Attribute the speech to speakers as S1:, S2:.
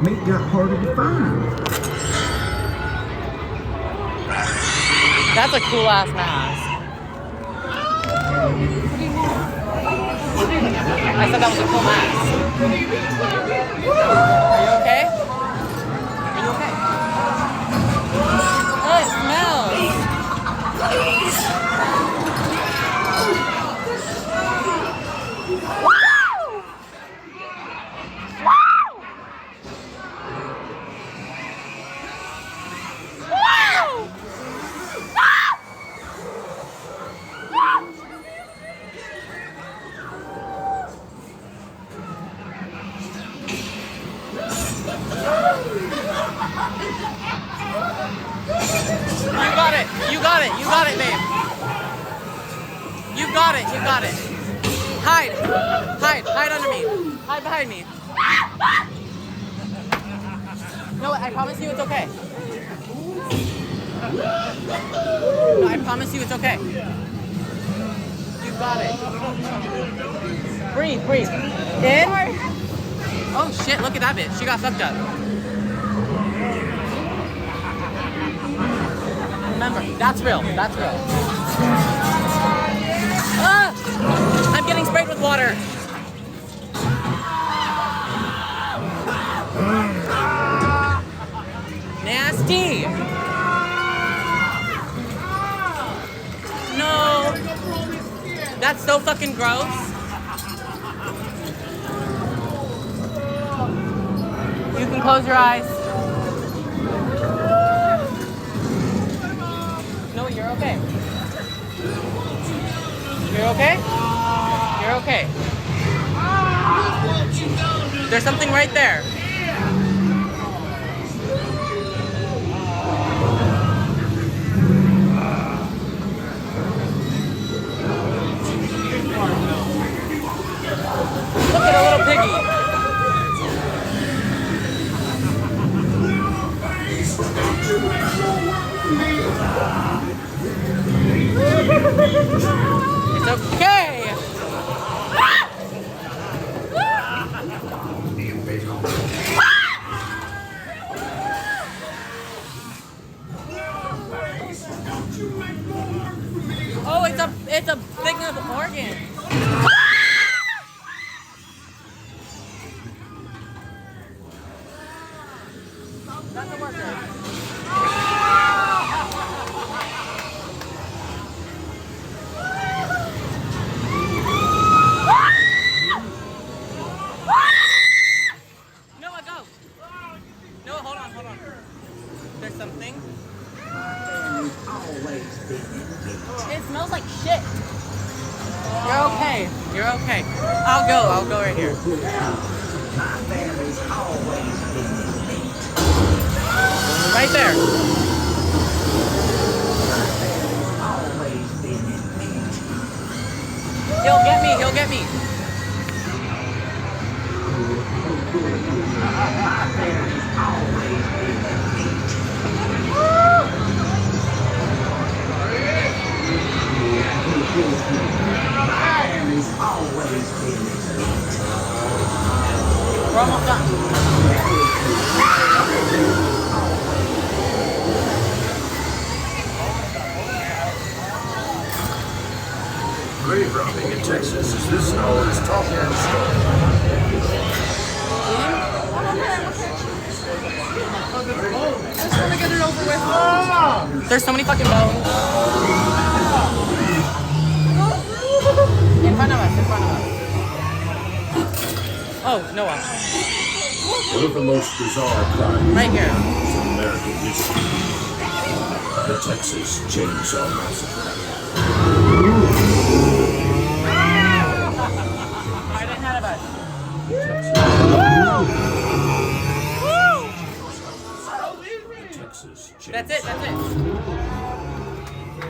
S1: Meat got harder to find.
S2: That's a cool ass mask. I said that was a cool mask. Are you okay? Are you okay? Oh, it smells. You got it, babe. You got it, Hide under me. Hide behind me. No, I promise you it's okay. No, I promise you it's okay. You got it. Breathe. In. Oh shit, look at that bitch. She got fucked up. Remember, that's real. Ah! I'm getting sprayed with water. Nasty. No. That's so fucking gross. You can close your eyes. No, you're okay. You're okay? You're okay. There's something right there. Look at a little piggy. It's okay. Oh, it's a thing of organs. That's a worker. Noah, go. Noah, hold on. There's something. It smells like shit. You're okay. I'll go right here. Right there. He'll get me. We're almost done.
S3: Grave robbing in Texas. Is this always talking and stuff?
S2: Just want to get it over with. There's so many fucking bones. In front of us. Oh, Noah.
S3: One of the most bizarre crimes
S2: Right here.
S3: in American history. The Texas Chainsaw Massacre.
S2: Right ahead of us.
S3: Texas Chainsaw.
S2: That's it.